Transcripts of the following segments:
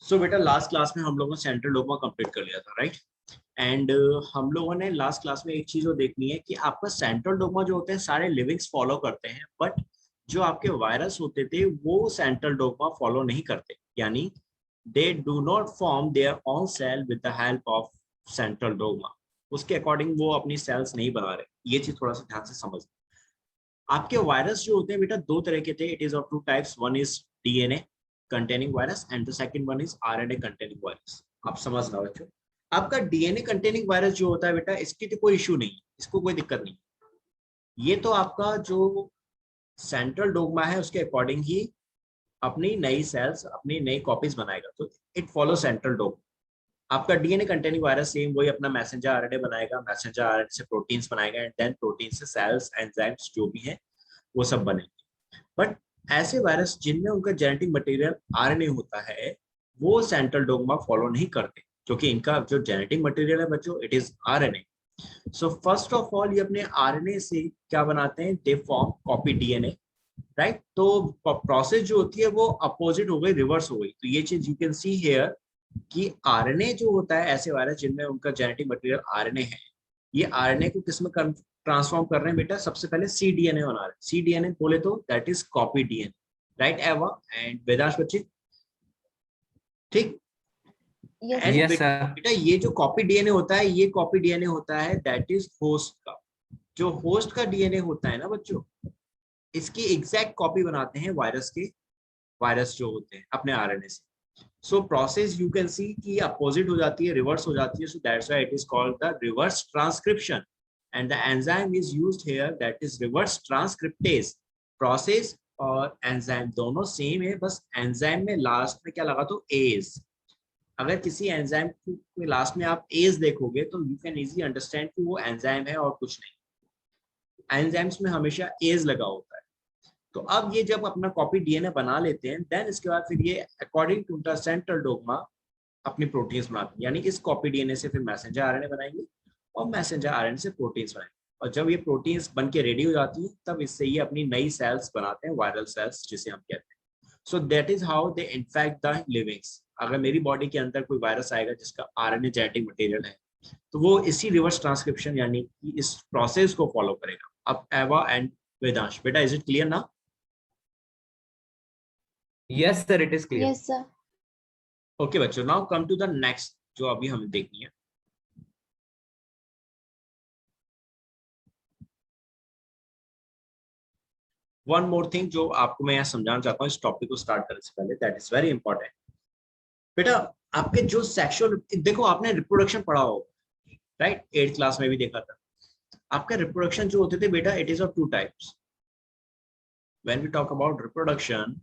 सो बेटा last class में हम लोगों ने सेंट्रल डोग्मा कंप्लीट कर लिया था, राइट? एंड हम लोगों ने लास्ट क्लास में एक चीज और देखनी है कि आपका सेंट्रल डोग्मा जो होते हैं सारे लिविंग्स फॉलो करते हैं, बट जो आपके वायरस होते थे वो सेंट्रल डोग्मा फॉलो नहीं करते, यानी they do not form their own cell with the help of central dogma. उसके अकॉर्डिंग वो अपनी सेल्स नहीं बना रहे। ये चीज थोड़ा सा ध्यान से समझ। आपके वायरस जो होते हैं बेटा दो तरह के थे। It is of two types, one is DNA containing virus and the second one is RNA containing virus. आप समझना बच्चों, आपका डीएनए कंटेनिंग वायरस जो होता है बेटा इसकी तो कोई इशू नहीं है, इसको कोई दिक्कत नहीं। ये तो आपका जो सेंट्रल डोग्मा है उसके अकॉर्डिंग ही अपनी नई सेल्स, अपनी नई कॉपीज बनाएगा, तो इट फॉलो सेंट्रल डोग्मा। आपका डीएनए कंटेनिंग वायरस सेम वही अपना मैसेंजर आरएनए बनाएगा, मैसेंजर आरएनए से प्रोटीन्स बनाएगा एंड देन प्रोटीन से सेल्स एंजाइम्स जो भी है वो सब बनेंगे। बट ऐसे वायरस जिनमें उनका जेनेटिक मटेरियल आरएनए होता है वो सेंट्रल डोग्मा फॉलो नहीं करते, क्योंकि इनका जो जेनेटिक मटेरियल है बच्चों it is RNA. So first of all ये अपने आरएनए से क्या बनाते हैं, they form copy DNA, right? तो प्रोसेस जो होती है वो अपोजिट हो गई, रिवर्स हो गई। तो ये चीज यू कैन सी हियर कि आरएनए जो होता है, ऐसे वायरस जिनमें उनका जेनेटिक मटेरियल आरएनए है, ये आरएनए को किस में ट्रांसफॉर्म कर रहे हैं बेटा, सबसे पहले सी डीएनए बना रहे हैं। सी डीएनए बोले तो that is copy DNA, right एवा एंड वेदांश बच्चे? ठीक। And yes sir. बेटा ये जो कॉपी डीएनए होता है, ये कॉपी डीएनए होता है दैट इज होस्ट का। जो होस्ट का डीएनए होता है ना बच्चों, इसकी एग्जैक्ट कॉपी बनाते हैं वायरस के, वायरस जो होते हैं अपने आरएनए से। सो प्रोसेस यू कैन सी कि अपोजिट हो जाती है, रिवर्स हो जाती है। So that's why it is called the reverse transcription and the enzyme is used here, that is reverse transcriptase. Process और एंजाइम दोनों सेम है, बस एंजाइम में लास्ट में क्या लगा तो एज। अगर किसी एंजाइम के लास्ट में आप एज देखोगे तो यू कैन इजीली अंडरस्टैंड कि वो एंजाइम है और कुछ नहीं। एंजाइम्स में हमेशा एज लगा होता है। तो अब ये जब अपना कॉपी डीएनए बना लेते हैं, देन इसके बाद फिर ये according to the central dogma अपनी प्रोटीन्स बनाते हैं, यानी कि इस कॉपी डीएनए से फिर मैसेंजर आरएनए बनाएंगे और मैसेंजर आरएनए से प्रोटीन्स बनाएंगे। और जब ये प्रोटीन्स बन के रेडी हो जाती है तब इससे ये अपनी नई सेल्स बनाते हैं, वायरल सेल्स जिसे हम कहते हैं। So that is how they infect the livings. अगर मेरी बॉडी के अंदर कोई वायरस आएगा जिसका आरएनए जेनेटिक मटेरियल है, तो वो इसी रिवर्स ट्रांसक्रिप्शन यानी कि इस प्रोसेस को फॉलो करेगा। अब एवा एंड वेदांश बेटा, इज इट क्लियर ना? Yes sir, it is clear. Yes sir. Okay बच्चों, now come to the next जो अभी हमें देखनी है। वन मोर थिंग जो आपको मैं यहाँ समझाना चाहता हूँ इस टॉपिक को स्टार्ट करने से पहले, दैट इज वेरी इंपॉर्टेंट। बेटा आपके जो सेक्सुअल, देखो आपने रिप्रोडक्शन पढ़ा हो, राइट? 8th क्लास में भी देखा था। आपका रिप्रोडक्शन जो होते थे बेटा, it is of two types. When we talk about reproduction,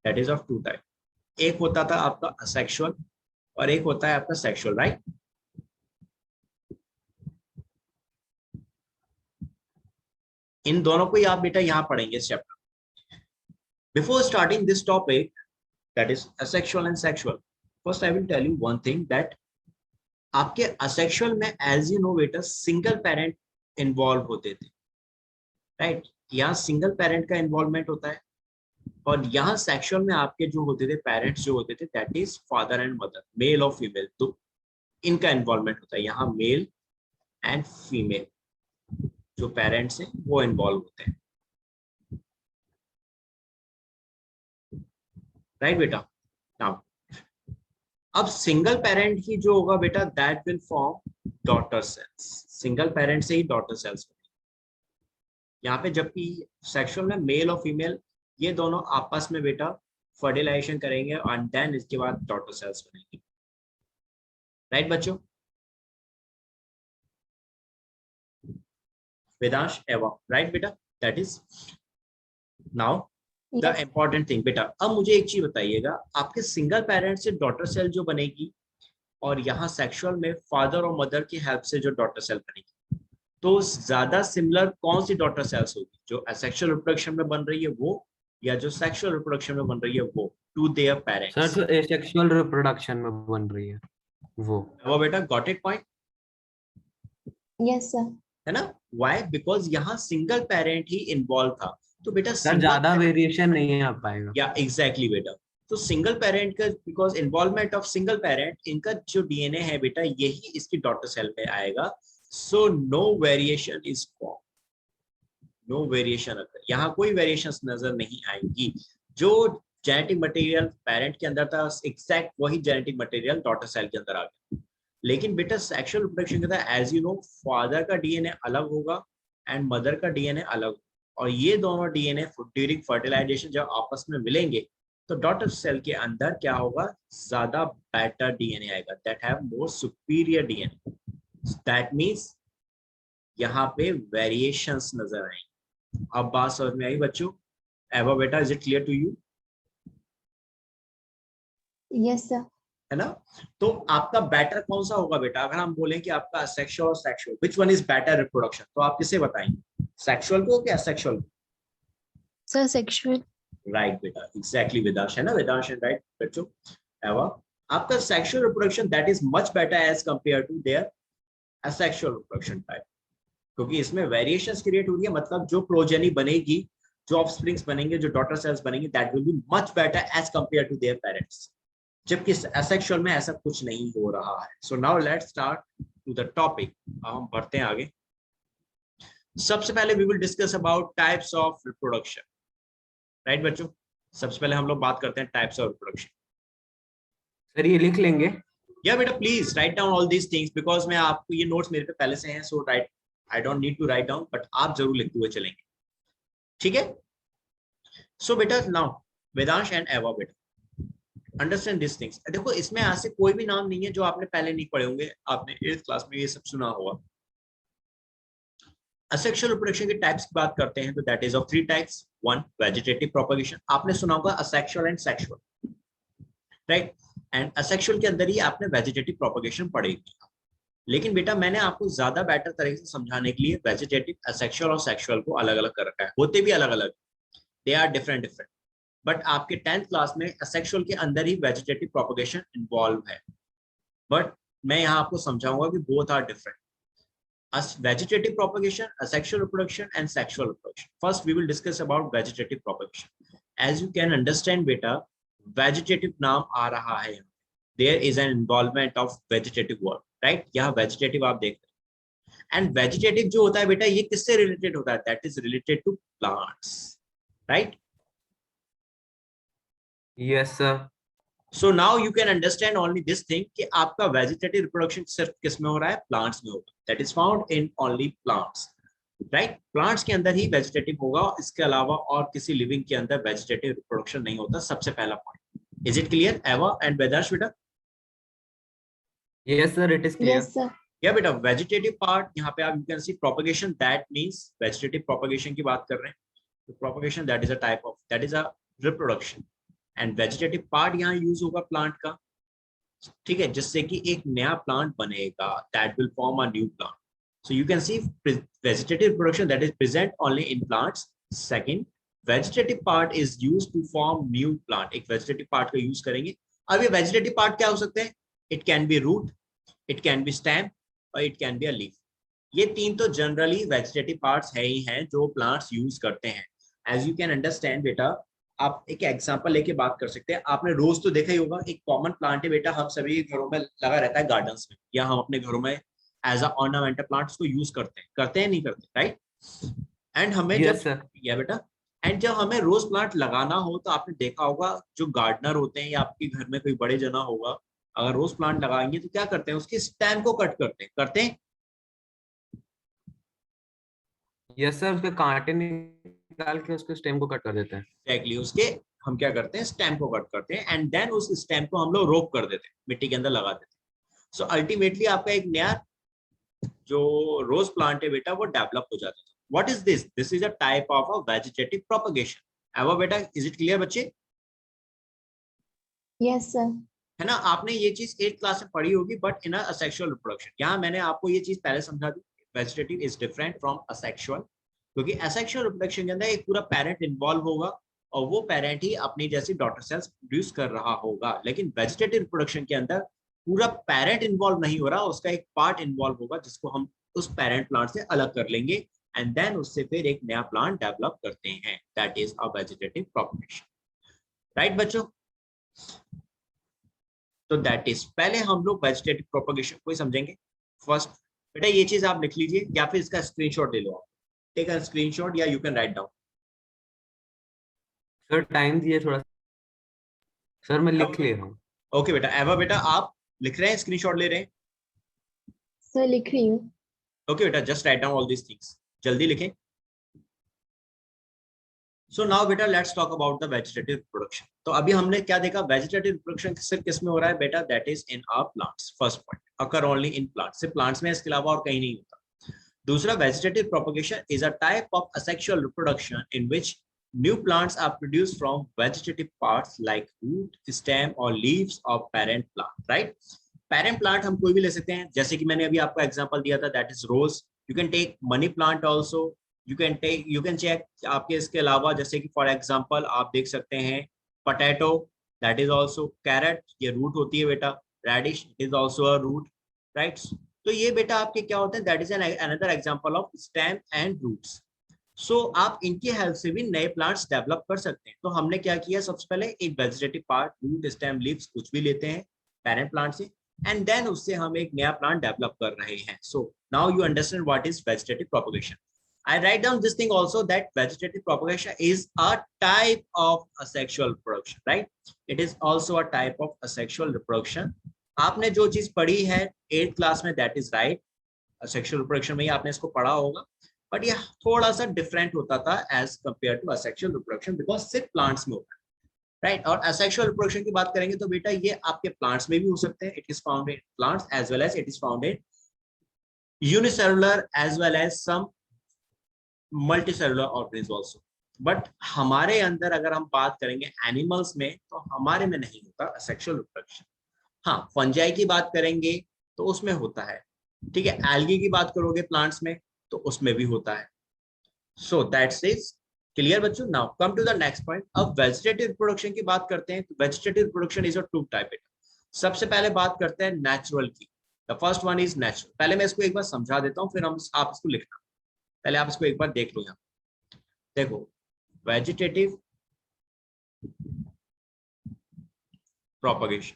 that is of two type. एक होता था आपका असेक्सुअल और एक होता है आपका सेक्सुअल, राइट? इन दोनों को ही आप बेटा यहाँ पढ़ेंगे इस chapter. Before starting this topic, that is asexual and sexual, first I will tell you one thing that आपके असेक्सुअल में एज यू नो बेटा सिंगल पेरेंट इन्वॉल्व होते थे, राइट? यहाँ सिंगल पेरेंट का इन्वॉल्वमेंट होता है और यहाँ सेक्सुअल में आपके जो होते थे पेरेंट्स जो होते थे that is father and mother, male और फीमेल, तो इनका इन्वॉल्वमेंट होता है। यहाँ मेल एंड फीमेल जो पेरेंट्स हैं वो इन्वॉल्व होते हैं, राइट बेटा? नाउ अब सिंगल पेरेंट ही जो होगा बेटा that will form daughter cells. Single parent से ही डॉटर सेल्स बनेगी। यहाँ पे जबकि सेक्सुअल में मेल और फीमेल ये दोनों आपस में बेटा फर्टिलाइजेशन करेंगे और देन इसके बाद डॉटर सेल्स बनेगी, राइट बच्चों? वेदांश एवा, राइट बेटा? That is now the important thing बेटा। अब मुझे एक चीज बताइएगा, आपके सिंगल पेरेंट से डॉटर सेल जो बनेगी और यहाँ सेक्सुअल में फादर और मदर की हेल्प से जो डॉटर सेल बनेगी, तो ज्यादा सिमिलर कौन सी डॉटर सेल्स होगी, जो असेक्सुअल रिप्रोडक्शन में बन रही है वो या जो सेक्सुअल रिप्रोडक्शन में बन रही है वो, टू देयर पेरेंट्स? सर जो एसेक्सुअल रिप्रोडक्शन में बन रही है वो बेटा got it point? Yes sir. है ना? व्हाई? बिकॉज यहाँ सिंगल पेरेंट ही इन्वॉल्व था। तो बेटा सर ज्यादा वेरिएशन नहीं आ पाएगा। या एग्जैक्टली बेटा, तो सिंगल पेरेंट का because involvement of single parent, इनका जो डीएनए है बेटा यही इसकी डॉटर सेल में आएगा. So no variation is form, no variation अगर यहाँ कोई वेरिएशंस नजर नहीं आएंगी. जो जेनेटिक मटेरियल पेरेंट के अंदर था एग्जैक्ट वही जेनेटिक मटेरियल डॉटर सेल के अंदर आ गया. लेकिन बेटा सेक्सुअल रिप्रोडक्शन के अंदर एज यू नो फादर का डीएनए अलग होगा एंड मदर का डीएनए अलग, और ये दोनों डीएनए ड्यूरिंग फर्टिलाइजेशन जब आपस में मिलेंगे तो डॉटर सेल के अंदर क्या होगा, ज्यादा बेटर डीएनए आएगा, that have more superior DNA. That means यहाँ पे वेरिएशंस नजर आएंगे. अब बात समझ में आई बच्चों? एवा बेटा, is it clear to you? Yes sir. है ना? तो आपका बेटर कौन सा होगा बेटा? अगर हम बोलें कि आपका असेक्सुअल और sexual, which one is better reproduction, तो आप किसे बताएंगे, सेक्सुअल को क्या असेक्सुअल को? Sir sexual. राइट बेटा, एग्जैक्टली वेदांश, है ना? वेदांश राइट बच्चों. एवा आपका sexual reproduction that is much better as compare to their asexual reproduction type, क्योंकि इसमें वेरिएशंस क्रिएट हो रही है, मतलब जो प्रोजेनी बनेगी, जो ऑफस्प्रिंग्स बनेंगे, जो डॉटर सेल्स बनेंगे, that will be much better as compare to their parents. जबकि एसेक्सुअल में ऐसा कुछ नहीं हो रहा है. So now let's start to the topic. हम बढ़ते हैं आगे. सबसे पहले we will discuss about types of reproduction. Right बच्चों, सबसे पहले हम लोग बात करते हैं टाइप्स ऑफ रिप्रोडक्शन. सर ये लिख लेंगे? या बेटा please write down all these things, because मैं आपको ये नोट्स मेरे पे पहले से हैं, so right I don't need to write down, but आप जरूर लिखते हुए चलेंगे, ठीक है? सो बेटा नाउ वेदांश एंड एवा बेटा अंडरस्टैंड दिस थिंग्स. देखो इसमें आज से कोई भी नाम नहीं है जो आपने पहले नहीं पढ़े होंगे, आपने 8th क्लास में ये सब सुना होगा. असेक्सुअल रिप्रोडक्शन के टाइप्स की बात करते हैं तो that is of 3 types. 1 vegetative propagation, आपने सुना होगा asexual and sexual, right? And asexual के अंदर ही आपने वेजिटेटिव प्रोपगेशन पढ़ेगी. लेकिन बेटा मैंने आपको ज्यादा बेटर तरीके से समझाने के लिए वेजिटेटिव, असेक्सुअल और सेक्सुअल को अलग अलग कर रखा है. होते भी अलग अलग, दे आर डिफरेंट, बट आपके 10th क्लास में असेक्सुअल के अंदर ही वेजिटेटिव प्रोपगेशन इन्वॉल्व है. बट मैं यहाँ आपको समझाऊंगा कि both are different. Vegetative propagation, asexual reproduction and sexual reproduction. First we will discuss about vegetative propagation. As you can understand beta, vegetative नाम आ रहा है, there is an involvement of vegetative word, right? यहाँ vegetative आप देख रहे हैं, and vegetative जो होता है बेटा ये किससे related होता है? That is related to plants, right? Yes sir. So now you can understand only this thing कि आपका vegetative reproduction सिर्फ किस में हो रहा है? Plants में होगा. That is found in only plants, right? Plants के अंदर ही vegetative होगा, इसके अलावा और किसी living के अंदर vegetative reproduction नहीं होता. सबसे पहला point. Is it clear, Eva and Vedash बेटा? Yes sir, it is clear. Yes sir. Yeah बेटा, vegetative part यहाँ पे आप you can see propagation, that means vegetative propagation की बात कर रहे हैं. तो propagation that is a type of, that is a reproduction. And vegetative part यहाँ यूज होगा प्लांट का, ठीक है, जिससे कि एक नया प्लांट बनेगा, that will form a new plant. So you can see vegetative reproduction that is present only in plants. Second, vegetative part is used to form new plant. एक वेजिटेटिव पार्ट का यूज करेंगे. अब ये vegetative part क्या हो सकते हैं? It can be root, it can be stem और it can be a leaf. ये तीन तो जनरली वेजिटेटिव पार्ट्स है ही हैं जो प्लांट्स यूज करते हैं. एज यू कैन अंडरस्टैंड बेटा, आप एक एग्जांपल लेके बात कर सकते हैं. आपने रोज तो देखा ही होगा, एक कॉमन प्लांट है बेटा, हम सभी घरों में लगा रहता है गार्डन्स में, या हम अपने घरों में एज अ ऑर्नामेंटल प्लांट उसको यूज करते हैं नहीं करते, राइट? एंड हमें Yes, जब या बेटा, एंड जब हमें रोज प्लांट लगाना हो तो आपने देखा होगा जो गार्डनर होते हैं या आपके घर में कोई बड़े जना होगा, अगर रोज प्लांट लगाएंगे तो क्या करते हैं? उसके स्टेम को कट करते हैं. Yes sir, उसके कांटे निकाल के उसके स्टेम को कट कर देते हैं. एग्जैक्टली, उसके हम क्या करते हैं? स्टेम को कट करते हैं एंड देन उस स्टेम को हम लोग रोप कर देते हैं, मिट्टी के अंदर लगा देते हैं. सो अल्टीमेटली आपका एक नया जो रोज प्लांट है बेटा वो डेवलप हो जाता है. What is this? This is a type of a vegetative propagation. एवा बेटा, इज इट क्लियर बच्चे? Yes sir. है ना? आपने ये चीज 8th क्लास में पढ़ी होगी, बट इन असेक्सुअल रिप्रोडक्शन यहाँ मैंने आपको ये चीज पहले समझा दी. Vegetative is different from asexual, क्योंकि असेक्सुअल रिप्रोडक्शन के अंदर एक पूरा पेरेंट इन्वॉल्व होगा और वो पेरेंट ही अपनी जैसी डॉटर सेल्स प्रोड्यूस कर रहा होगा. लेकिन वेजिटेटिव रिप्रोडक्शन के अंदर पूरा पेरेंट इन्वॉल्व नहीं हो रहा, उसका एक पार्ट इन्वॉल्व होगा जिसको हम उस पेरेंट प्लांट से अलग कर लेंगे एंड देन उससे फिर एक नया प्लांट डेवलप करते हैं. That is a vegetative propagation, right बच्चों? तो दैट इज, पहले हम लोग वेजिटेटिव प्रोपगेशन को ही समझेंगे फर्स्ट। बेटा ये चीज आप लिख लीजिए या फिर इसका स्क्रीनशॉट ले लो आप, टेक अ स्क्रीनशॉट या you can write down. Sir time दिए थोड़ा। सर मैं लिख ले रहा हूँ। ओके बेटा, एवा बेटा आप लिख रहे हैं, स्क्रीनशॉट ले रहे हैं? सर लिख रही हूँ। ओके बेटा, just right down all these things, जल्दी लिखें। सो नाउ बेटा let's talk about the vegetative production. तो अभी हमने क्या देखा, वेजिटेटिव प्रोडक्शन सिर्फ किस में हो रहा है बेटा, that is in our plants. First point, occur only in plants, सिर्फ प्लांट्स में, इसके अलावा और कहीं नहीं होता। दूसरा, vegetative propagation is a type of asexual reproduction in which new plants are produced from vegetative parts like root, stem or leaves of parent plant, right? Parent plant हम कोई भी ले सकते हैं, जैसे कि मैंने अभी आपको एग्जांपल दिया था, that is rose. You can take money plant also, you can check आपके इसके अलावा, जैसे कि फॉर एग्जांपल आप देख सकते हैं potato, that is also carrot, ये रूट होती है बेटा। Radish is also a root, right? तो ये बेटा आपके क्या होते हैं, that is another example of stem and roots. So आप इनकी हेल्प से भी नए प्लांट्स डेवलप कर सकते हैं। तो हमने क्या किया, सबसे पहले एक vegetative part, root, stem, leaves कुछ भी लेते हैं पेरेंट प्लांट से, एंड देन उससे हम एक नया प्लांट डेवलप कर रहे हैं। So now you understand what is vegetative propagation. I write down this thing also, that vegetative propagation is a type of asexual reproduction, right? It is also a type of asexual reproduction. आपने जो चीज पढ़ी है 8th class में, that is right, asexual reproduction में ही आपने इसको पढ़ा होगा, बट ये थोड़ा सा डिफरेंट होता था as compare to asexual reproduction, because सिर्फ प्लांट्स में होता है, राइट? और asexual reproduction की बात करेंगे तो बेटा ये आपके प्लांट्स में भी हो सकते हैं, it is found in plants as well as it is found in unicellular as well as some multicellular organism also. But हमारे अंदर अगर हम बात करेंगे एनिमल्स में, तो हमारे में नहीं होता asexual reproduction। हाँ, फंजाई की बात करेंगे तो उसमें होता है, ठीक है? एल्गी की बात करोगे प्लांट्स में तो उसमें भी होता है। सो दैट्स इज क्लियर बच्चों। Now come to the next point. अब वेजिटेटिव रिप्रोडक्शन की बात करते हैं, तो vegetative reproduction is a two type. सबसे पहले बात करते हैं नेचुरल की। The first one is natural. पहले मैं इसको एक बार समझा देता हूँ, फिर हम आप इसको लिखना, पहले आप इसको एक बार देख लो। यहाँ देखो, वेजिटेटिव प्रोपगेशन,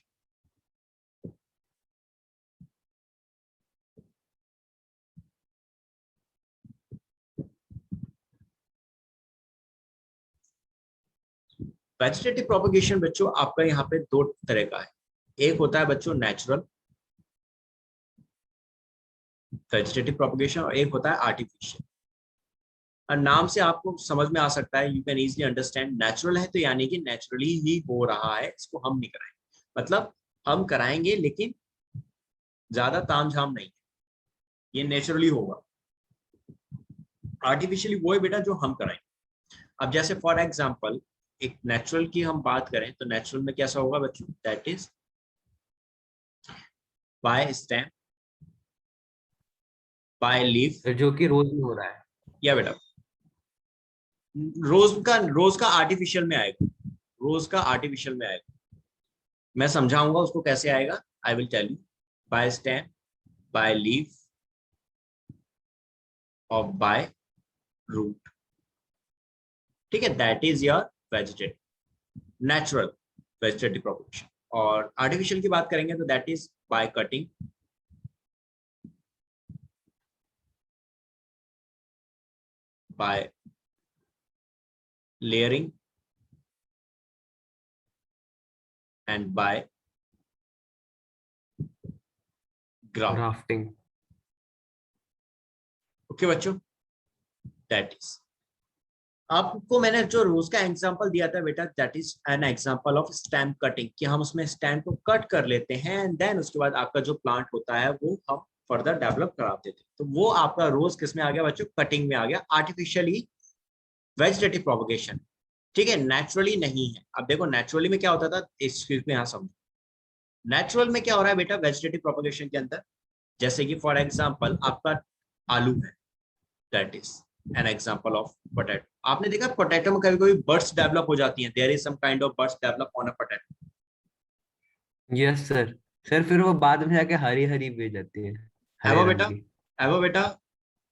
वेजिटेटिव प्रोपगेशन बच्चों आपका यहाँ पे दो तरह का है। एक होता है बच्चों नेचुरल वेजिटेटिव प्रोपगेशन, और एक होता है आर्टिफिशियल। और नाम से आपको समझ में आ सकता है, you can easily understand. Natural है तो यानी कि नेचुरली ही हो रहा है, इसको हम नहीं कराएंगे, मतलब हम कराएंगे लेकिन ज्यादा तामझाम नहीं, ये नेचुरली होगा। आर्टिफिशियली वो है बेटा जो हम कराएंगे। अब जैसे फॉर एग्जांपल एक नेचुरल की हम बात करें तो नेचुरल में कैसा होगा बच्चों, that is bye stem, by leaf, जो कि रोज में हो रहा है। या बेटा रोज का आर्टिफिशियल में आएगा, रोज का आर्टिफिशियल में आएगा। मैं समझाऊंगा उसको कैसे आएगा, I will tell you. By stem, by leaf और बाय रूट, ठीक है? That is your vegetative natural vegetative propagation. और आर्टिफिशियल की बात करेंगे तो that is by cutting, by layering and by grafting. Okay बच्चों, दैट इज। आपको मैंने जो रोज का एग्जांपल दिया था बेटा, that is an example of stem cutting, कि हम उसमें स्टेम को कट कर लेते हैं एंड देन उसके बाद आपका जो प्लांट होता है वो हम फर्दर डेवलप कराते थे। तो वो आपका रोज किस में आ गया बच्चों, कटिंग में आ गया, आर्टिफिशियली वेजिटेटिव प्रोपगेशन, ठीक है? नेचुरली नहीं है। अब देखो नेचुरली में क्या होता था, इस चीज में यहाँ समझो। नेचुरल में क्या हो रहा है बेटा वेजिटेटिव प्रोपगेशन के अंदर, जैसे कि फॉर एग्जांपल आपका आलू है, that is an example of potato. आपने देखा पोटैटो में कभी कभी बर्ड्स डेवलप हो जाती हैं, there is some kind of birds develop on a potato. Yes sir. Sir फिर वो बाद में जाके हरी हरी भी जाती है, हरे एवो रंग बेटा, की। एवो बेटा,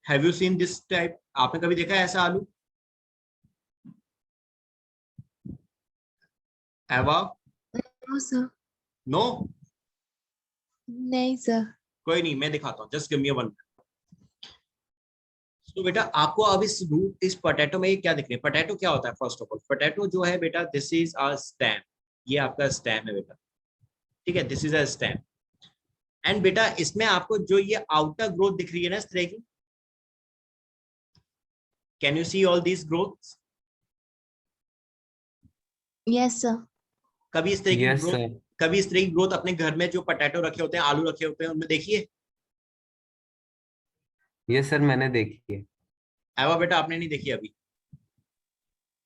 have you seen this type? आपने कभी देखा है ऐसा आलू? एवा? No sir. नो? नहीं सर। कोई नहीं, मैं दिखाता हूँ, जस्ट गिव मी वन। तो बेटा आपको अब इस पोटैटो में क्या दिख रही है? पोटैटो क्या होता है? फर्स्ट ऑफ ऑल पोटैटो जो है बेटा, दिस इज अ स्टेम। ये आपका स्टेम है बेटा, ठीक है, this is a stem. And बेटा इसमें आपको जो ये आउटर ग्रोथ दिख रही है ना इस तरह की, can you see all these growth? Yes sir. कभी इस तरह की यस ग्रोथ, सर। कभी इस तरह की ग्रोथ अपने घर में जो पोटैटो रखे होते हैं, आलू रखे होते हैं, उनमें देखिए? यस सर, मैंने देखी है। एवा बेटा आपने नहीं देखी अभी?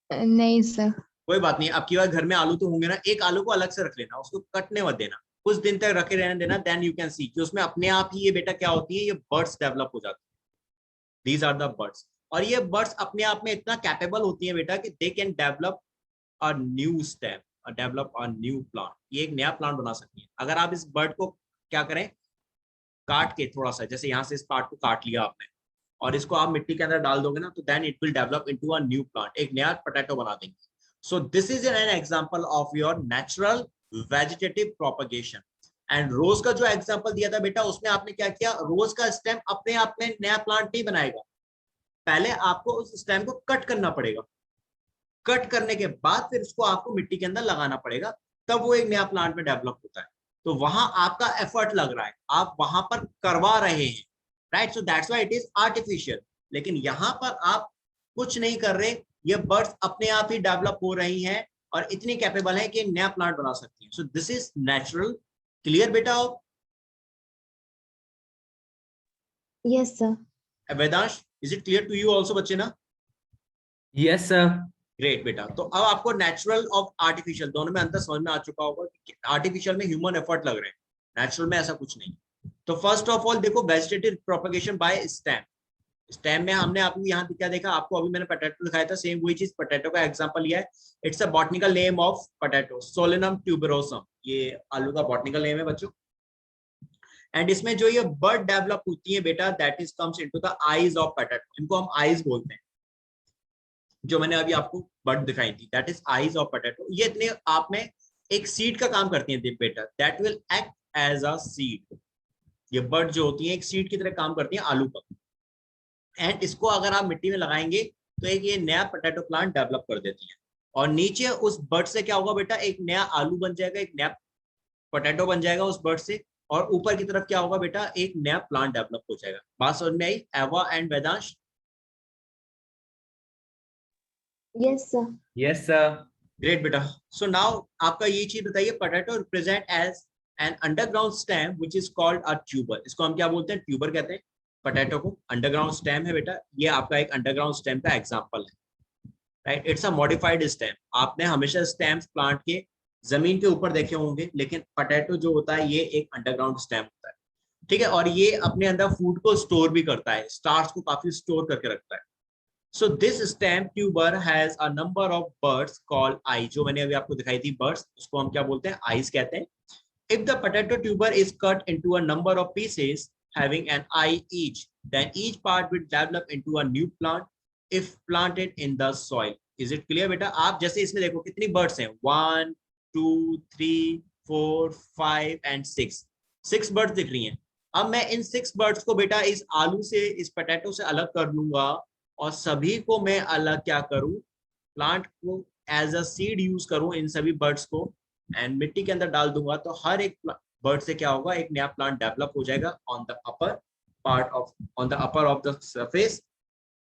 नहीं सर। कोई बात नहीं, आपकी बार घर में आलू तो होंगे ना, एक आलू को अलग से रख लेना, उसको कटने मत देना, कुछ दिन तक रखे रहने देना, देन यू कैन सी कि उसमें अपने आप ही ये बेटा क्या होती है, ये बर्ड्स डेवलप हो जाती है। These are the birds. और ये बर्ड्स अपने आप में इतना कैपेबल होती है बेटा कि they can develop a new stem, develop a new plant. ये एक नया प्लांट बना सकती है अगर आप इस बर्ड को क्या करें, काट के थोड़ा सा, जैसे यहाँ से इस पार्ट को काट लिया आपने और इसको आप मिट्टी के अंदर डाल दोगे ना, तो then it will develop into a new plant, एक नया पोटैटो बना देंगे। So this is an example of your natural vegetative propagation. And rose का जो एग्जांपल दिया था बेटा, उसमें आपने क्या किया, रोज का स्टेम अपने आप में नया प्लांट नहीं बनाएगा, पहले आपको उस स्टेम को कट करना पड़ेगा, कट करने के बाद फिर उसको आपको मिट्टी के अंदर लगाना पड़ेगा, तब वो एक नया प्लांट में डेवलप होता है। तो वहां आपका एफर्ट लग रहा है, आप वहां पर करवा रहे हैं, right? So that's why it is artificial. लेकिन यहां पर आप कुछ नहीं कर रहे, ये बर्ड्स अपने आप ही डेवलप हो रही हैं और इतनी कैपेबल है कि नया प्लांट बना सकती हैं। So this is natural. Clear बेटा? Yes sir. Vedansh, is it clear to you also बच्चे ना? Yes sir. ग्रेट बेटा। तो अब आपको नेचुरल और आर्टिफिशियल दोनों में अंतर समझ में आ चुका होगा कि आर्टिफिशियल में ह्यूमन एफर्ट लग रहे हैं, नेचुरल में ऐसा कुछ नहीं। तो फर्स्ट ऑफ ऑल देखो, vegetative propagation by stem. Stem में हमने आपको यहाँ क्या देखा, आपको अभी मैंने पोटैटो दिखाया था, सेम वही चीज पोटैटो का एग्जांपल लिया है। It's a botanical name of potato, Solanum tuberosum, ये आलू का बॉटनिकल नेम है बच्चों। एंड इसमें जो ये बर्ड डेवलप होती है बेटा, that is comes into the eyes of potato, इनको हम आईज बोलते हैं। जो मैंने अभी आपको बर्ड दिखाई थी, that is eyes of potato. ये इतने आप में एक सीड का काम करती है बेटा, that will act as a seed. ये बर्ड जो होती है एक सीड की तरह काम करती है आलू का। एंड इसको अगर आप मिट्टी में लगाएंगे तो एक ये नया पोटैटो प्लांट डेवलप कर देती है। और नीचे उस बर्ड से क्या होगा बेटा, एक नया आलू बन जाएगा, एक नया पोटैटो बन जाएगा उस बर्ड से। और ऊपर की तरफ क्या होगा बेटा, एक नया प्लांट डेवलप हो जाएगा। बात समझ में आई Eva and Vedansh? Yes sir. Yes sir. Great बेटा। सो नाउ आपका ये चीज बताइए, potato represent as an underground stem which is called a tuber. इसको हम क्या बोलते हैं? ट्यूबर कहते हैं। पोटैटो को अंडरग्राउंड स्टेम है बेटा, ये आपका एक अंडरग्राउंड स्टेम का एग्जांपल है, right? It's a modified stem. आपने हमेशा स्टेम्स प्लांट के जमीन के ऊपर देखे होंगे, लेकिन पोटैटो जो होता है ये एक अंडरग्राउंड स्टेम होता है, ठीक है? और ये अपने अंदर फूड को स्टोर भी करता है, स्टार्च को काफी स्टोर करके रखता है। So this stem tuber has a number of buds called eye, जो मैंने अभी आपको दिखाई थी birds, उसको हम क्या बोलते हैं? eyes कहते हैं। If the potato tuber is cut into a number of pieces having an eye each, then each part will develop into a new plant if planted in the soil. Is it clear बेटा? आप जैसे इसमें देखो कितनी birds हैं, 1 2 3 4 5 and 6, 6 birds दिख रही हैं। अब मैं इन 6 birds को बेटा इस आलू से, इस पोटैटो से अलग कर लूंगा और सभी को मैं अलग क्या करूं, प्लांट को एज अ सीड यूज करूं इन सभी बर्ड्स को, एंड मिट्टी के अंदर डाल दूंगा, तो हर एक बर्ड से क्या होगा, एक नया प्लांट डेवलप हो जाएगा on the upper part of, on the upper of the surface,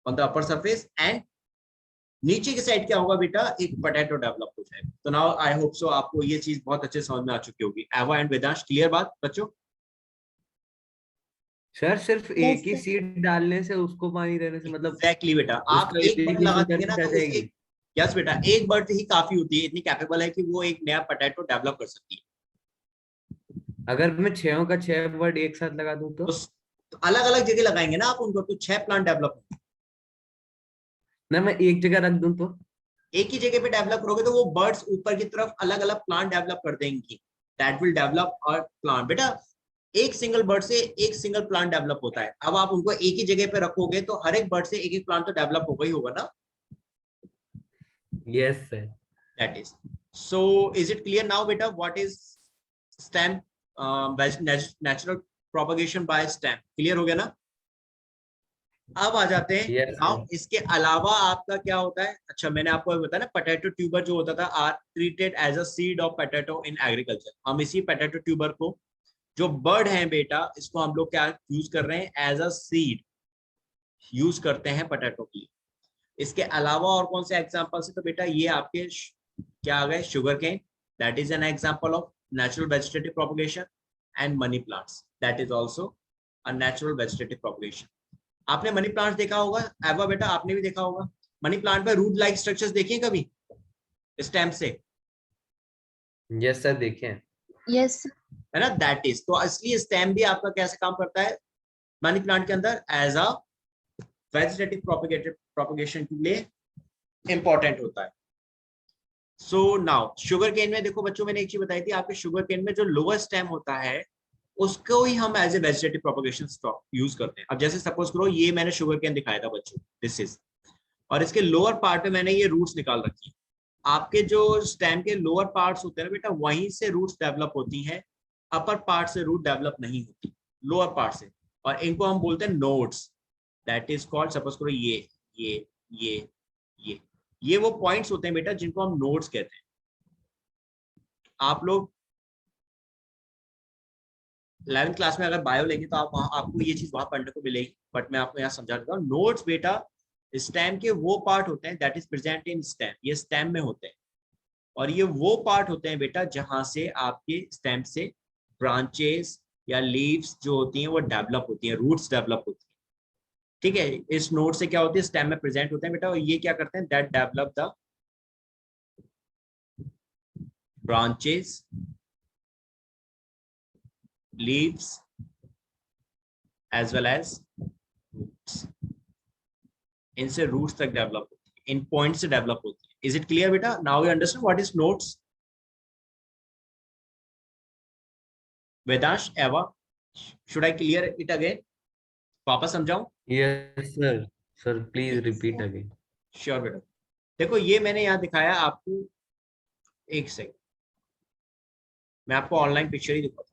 on the upper surface. And नीचे की साइड क्या होगा बेटा, एक पोटैटो डेवलप हो जाएगा। तो नाउ आई होप सो आपको ये चीज बहुत अच्छे समझ में आ चुकी होगी। एवा एंड वेदांश, क्लियर बात बच्चों? सर सिर्फ यस एक ही सर। सीड डालने से, उसको पानी देने से, मतलब एग्जैक्टली बेटा, आप उसका एक बर्ड लगा इरिगेशन देंगे ना करके आ तो उस जाएगी। एक, यस बेटा, एक बर्ड ही काफी होती है, इतनी कैपेबल है कि वो एक नया पोटैटो डेवलप कर सकती है। अगर मैं 6 का 6 वर्ड एक साथ लगा दूं तो? तो अलग अलग जगह लगाएंगे ना आप उनको, तो 6 प्लांट डेवलप होंगे। ना मैं एक जगह रख दूं तो? एक ही जगह पे डेवलप करोगे तो वो बर्ड्स ऊपर की तरफ अलग अलग प्लांट डेवलप कर देंगी, दैट विल डेवलप और प्लांट। बेटा एक सिंगल बर्ड से एक सिंगल प्लांट डेवलप होता है, अब आप उनको एक ही जगह पे रखोगे तो हर एक बर्ड से एक एक प्लांट तो डेवलप होगा ही होगा ना। Yes sir. That is, so is it clear now बेटा what is stem? Natural propagation by stem. Clear हो गया ना? अब आ जाते हैं यस नाउ, सर। इसके अलावा आपका क्या होता है? अच्छा, मैंने आपको बताया ना, पोटैटो ट्यूबर जो होता था are treated as a seed of potato in agriculture. हम इसी पोटैटो ट्यूबर को, जो बर्ड है बेटा, इसको हम लोग क्या यूज कर रहे हैं? एज अ सीड यूज करते हैं पोटैटो की। इसके अलावा और कौन से एग्जांपल्स है? तो बेटा ये आपके क्या आ गए? Sugar cane, that is an example of natural vegetative propagation, and money plants, that is also a natural vegetative propagation. आपने मनी प्लांट देखा होगा एवा बेटा, आपने भी देखा होगा। मनी प्लांट पे रूट लाइक स्ट्रक्चर्स देखिए कभी स्टेम से, यस सर देखे हैं। Yes. है ना? दैट इज, तो असली स्टेम भी आपका कैसे काम करता है मनी प्लांट के अंदर? एज अ वेजिटेटिव प्रोपगेशन के लिए इंपॉर्टेंट होता है। सो नाउ शुगर केन में देखो बच्चों, मैंने एक चीज बताई थी आपके, शुगर केन में जो लोअर स्टेम होता है उसको ही हम as a vegetative propagation stock use करते हैं। अब जैसे सपोज करो ये मैंने शुगर केन दिखाया था बच्चों, दिस इज, और इसके लोअर पार्ट में मैंने ये रूट्स निकाल रखी है। आपके जो स्टेम के लोअर पार्ट्स होते हैं ना बेटा, वहीं से रूट्स डेवलप होती हैं, अपर पार्ट से रूट डेवलप नहीं होती, लोअर पार्ट से, और इनको हम बोलते हैं nodes. That is called, suppose करो ये ये ये ये वो पॉइंट्स होते हैं बेटा जिनको हम नोड्स कहते हैं। आप लोग 11th क्लास में अगर बायो लेंगे तो आप आपको ये चीज वहां पढ़ने को मिलेगी, बट मैं आपको यहाँ समझा देता हूँ। नोड्स बेटा स्टेम के वो पार्ट होते हैं that is present in stem, ये स्टेम में होते हैं, और ये वो पार्ट होते हैं बेटा जहां से आपके स्टेम से ब्रांचेस या लीव्स जो होती हैं वो डेवलप होती हैं, रूट्स डेवलप होती हैं। ठीक है, इस नोड से क्या होती है? स्टेम में प्रेजेंट होते हैं बेटा, और ये क्या करते हैं? That develop the branches, leaves as well as roots। इनसे रूट्स तक डेवलप होती है, इन पॉइंट से डेवलप होती है। इज इट क्लियर बेटा? Now you understand what is nodes? Vedansh, Eva, should I clear it again? वापस समझाऊं? Yes sir. Sir please Yes, repeat sir. Again. Sure बेटा। देखो ये मैंने यहाँ दिखाया आपको, एक सेकंड मैं आपको ऑनलाइन पिक्चर ही दिखाता हूं।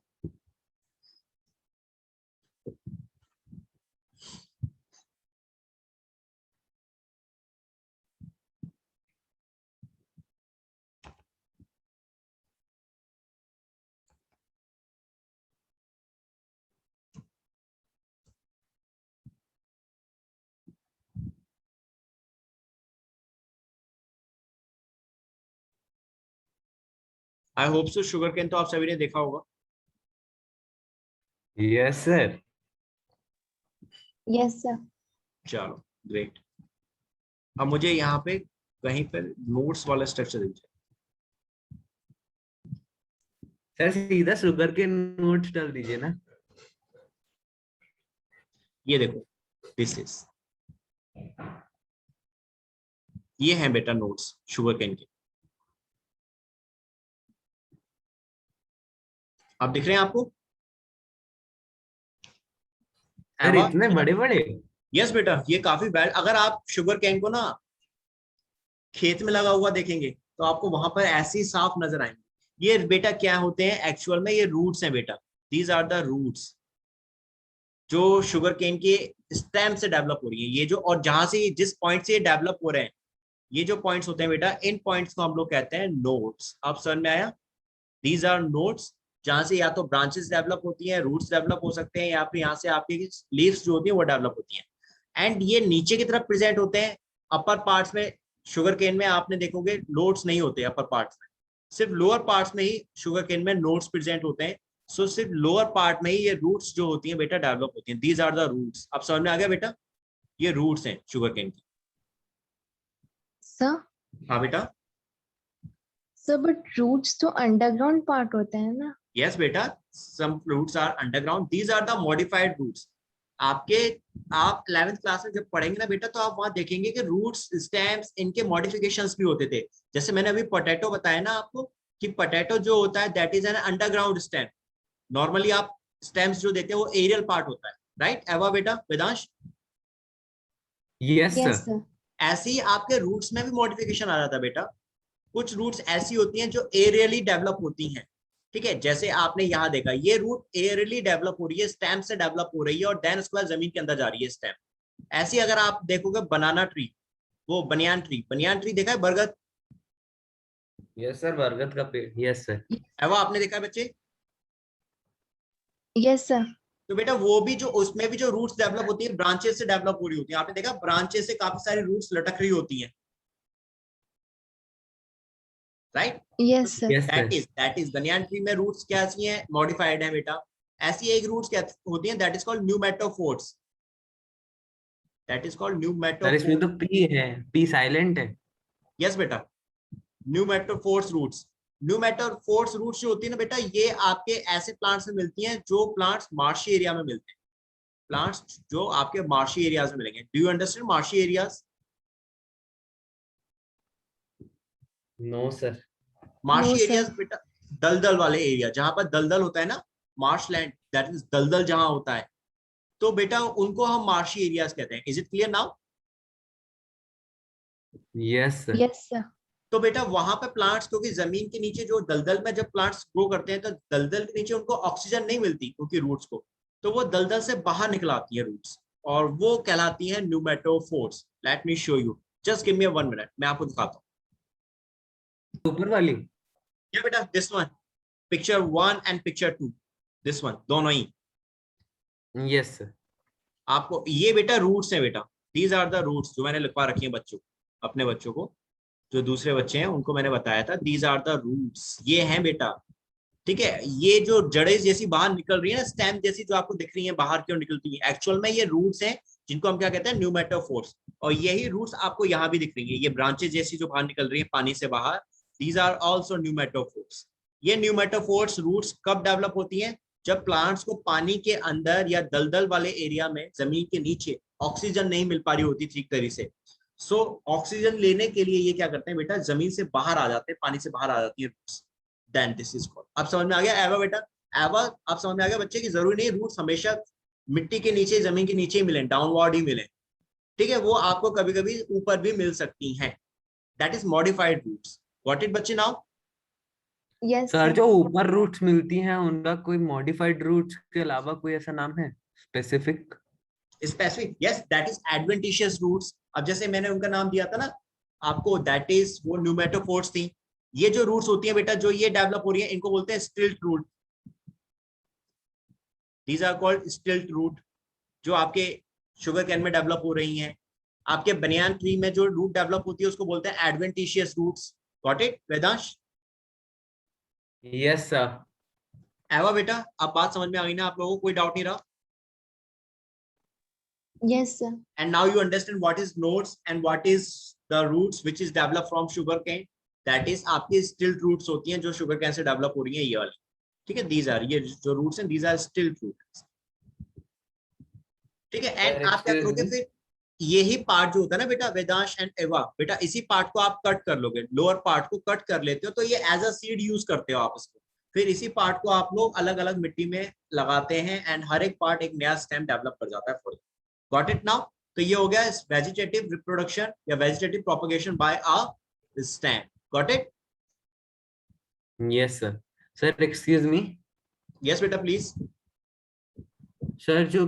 I hope so sugar cane तो आप सभी ने देखा होगा। Yes sir. Yes, sir. चलो ग्रेट। अब मुझे यहाँ पे कहीं पर नोट्स वाला स्ट्रक्चर दीजिए। सर सीधा शुगर के नोट्स डाल दीजिए ना। ये देखो, दिस इज, ये हैं बेटा नोट्स शुगर केन के। आप दिख रहे हैं आपको? सर एवा, इतने बड़े बड़े? यस बेटा, ये काफी बैड। अगर आप शुगर केन को ना खेत में लगा हुआ देखेंगे तो आपको वहां पर ऐसे ही साफ नजर आएंगे। ये बेटा क्या होते हैं एक्चुअल में? ये रूट्स हैं बेटा, दीज आर द रूट्स जो शुगर केन के स्टेम से डेवलप हो रही है। ये जो, और जहां से जिस पॉइंट से ये डेवलप हो रहे हैं, ये जो पॉइंट्स होते हैं बेटा, इन पॉइंट्स को हम लोग कहते हैं नोड्स। आप समझ में आया? दीज आर नोड्स, जहां से या तो ब्रांचेस डेवलप होती हैं, रूट्स डेवलप हो सकते हैं, या फिर यहाँ से आपकी लीव्स जो होती है वो डेवलप होती हैं। एंड ये नीचे की तरफ प्रेजेंट होते हैं, अपर पार्ट्स में। शुगर केन में आपने देखोगे नोड्स नहीं होते अपर पार्ट्स में, सिर्फ लोअर पार्ट्स में ही शुगर केन में नोड्स प्रेजेंट होते हैं। सो सिर्फ लोअर पार्ट में ही ये रूट्स जो होती हैं बेटा डेवलप होती हैं। These are the roots. अब समझ में आ गया बेटा? ये रूट्स हैं शुगर केन की। Sir. हाँ बेटा। Sir, but roots तो underground part होते हैं ना? यस बेटा, some roots are underground, these are the modified roots. आपके, आप 11th क्लास में जब पढ़ेंगे ना बेटा, तो आप वहां देखेंगे कि रूट्स, स्टेम्स, इनके मॉडिफिकेशंस भी होते थे। जैसे मैंने अभी पोटैटो बताया ना आपको, कि पोटैटो जो होता है that is N underground stem. Normally आप स्टेम्स जो देखते हैं वो एरियल पार्ट होता है, राइट एवा बेटा, Vedansh? Yes Yes, sir. sir. ऐसे ही आपके रूट्स में भी मॉडिफिकेशन आ रहा था बेटा। कुछ रूट्स ऐसी होती हैं जो एरियली डेवलप होती हैं, ठीक है, जैसे आपने यहाँ देखा ये रूट एयरली डेवलप हो रही है, स्टेम से डेवलप हो रही है और देन उसके बाद जमीन के अंदर जा रही है स्टेम। ऐसी अगर आप देखोगे बनाना ट्री, वो बनियान ट्री देखा है, बरगद? यस सर, बरगद का पेड़, यस सर। वो आपने देखा है बच्चे? Yes sir. तो बेटा वो भी जो उसमें भी जो रूट्स डेवलप होती है ब्रांचेस से डेवलप हो रही होती है, आपने देखा ब्रांचेस से काफी सारी रूट्स लटक रही होती हैं, right? Yes sir. Yes sir. That is banyan tree में रूट्स कैसी हैं? मॉडिफाइड है बेटा। ऐसी एक रूट्स क्या होती हैं, that is called pneumatophores, that is called sir इसमें न्यूमेटोफोर्स। तो पी है, पी साइलेंट है। यस बेटा, न्यूमेटोफोर्स रूट्स। न्यूमेटोफोर्स रूट्स जो होती है ना बेटा, ये आपके ऐसे प्लांट्स में मिलती हैं जो प्लांट्स मार्शी एरिया में मिलते हैं, प्लांट्स जो आपके मार्शी एरियाज में मिलेंगे। Do you understand marshy areas? No sir. Marshy No, areas sir. बेटा दलदल वाले एरिया, जहां पर दलदल होता है ना, मार्श लैंड, दैट इज दलदल जहां होता है, तो बेटा उनको हम मार्शी एरियाज कहते हैं। Is it clear now? Yes sir. Yes, sir. तो बेटा वहां पे प्लांट्स, क्योंकि जमीन के नीचे जो दलदल में जब प्लांट्स ग्रो करते हैं तो दलदल के नीचे उनको ऑक्सीजन नहीं मिलती क्योंकि रूट्स को, तो वो दलदल से बाहर निकल आती है रूट्स, और वो कहलाती है pneumatophores. Let me show you, just give me 1 minute, मैं आपको दिखाता हूँ। ऊपर वाली। ये बेटा this one, picture 1 and picture 2, this one, दोनों ही यस सर। आपको, ये बेटा रूट्स है बेटा, दीज आर द रूट्स जो मैंने लिखवा रखी है बच्चों, अपने बच्चों को, जो दूसरे बच्चे हैं उनको मैंने बताया था, दीज आर द रूट्स, ये हैं बेटा। ठीक है, ये जो जड़ें जैसी बाहर निकल रही है ना, स्टेम जैसी जो आपको दिख रही है बाहर क्यों निकलती है, एक्चुअल में ये रूट्स हैं जिनको हम क्या कहते हैं, न्यूमेटोफोर्स। और यही रूट्स आपको यहाँ भी दिख रही है, ये ब्रांचेस जैसी जो बाहर निकल रही है पानी से बाहर, दीज आर ऑल्सो न्यूमेटोफोर्स। ये न्यूमेटोफोर्स रूट्स कब डेवलप होती हैं? जब प्लांट्स को पानी के अंदर या दलदल वाले एरिया में जमीन के नीचे ऑक्सीजन नहीं मिल पा रही होती ठीक तरीके से, सो ऑक्सीजन लेने के लिए ये क्या करते हैं बेटा, जमीन से बाहर आ जाते हैं, पानी से बाहर आ जाती है roots, then this is called. अब समझ में आ गया एवा बेटा? एवा अब समझ में आ गया बच्चे की जरूरी नहीं रूट्स हमेशा मिट्टी के नीचे, जमीन के नीचे ही मिले, डाउनवर्ड ही मिले, ठीक है, वो आपको कभी कभी ऊपर भी मिल सकती हैं, that is modified roots. Got it बच्चे नाउ? Yes, sir sir. जो ऊपर रूट्स मिलती हैं उनका कोई मॉडिफाइड रूट्स के अलावा कोई ऐसा नाम है specific? Specific, yes, that is adventitious roots. अब जैसे मैंने उनका नाम दिया था ना आपको, दैट इज वो न्यूमेटोफोर्स थी। ये जो रूट्स होती है बेटा, जो ये डेवलप हो रही है, इनको बोलते हैं stilt root, these are called stilt root, जो आपके शुगर कैन में डेवलप हो रही हैं। आपके बनियान ट्री में जो रूट डेवलप होती है उसको बोलते हैं adventitious roots. Got it Vedansh? Yes sir. Eva बेटा अब बात समझ में आ गई ना आप लोगों को, कोई डाउट नहीं रहा? Yes, sir. And now you understand what is nodes and what is the roots which is developed from sugar cane, that is आपकी stilt roots होती हैं जो sugar cane से develop हो रही हैं, ये वाली, ठीक है, these are, ये जो roots हैं these are stilt roots, ठीक है। एंड आप क्या करोगे फिर, यही पार्ट जो होता है ना बेटा वेदांश एंड एवा, बेटा इसी पार्ट को आप कट कर लोगे, लोअर पार्ट को कट कर लेते हो, तो ये एज अ सीड यूज करते हो आप इसको, फिर इसी पार्ट को आप लोग अलग अलग मिट्टी में लगाते हैं एंड हर एक पार्ट एक नया स्टेम डेवलप कर जाता है फॉर। Got it now? तो ये हो गया वेजिटेटिव रिप्रोडक्शन या vegetative propagation by a stem. Got it? Yes sir. Sir excuse me. Yes बेटा प्लीज। सर जो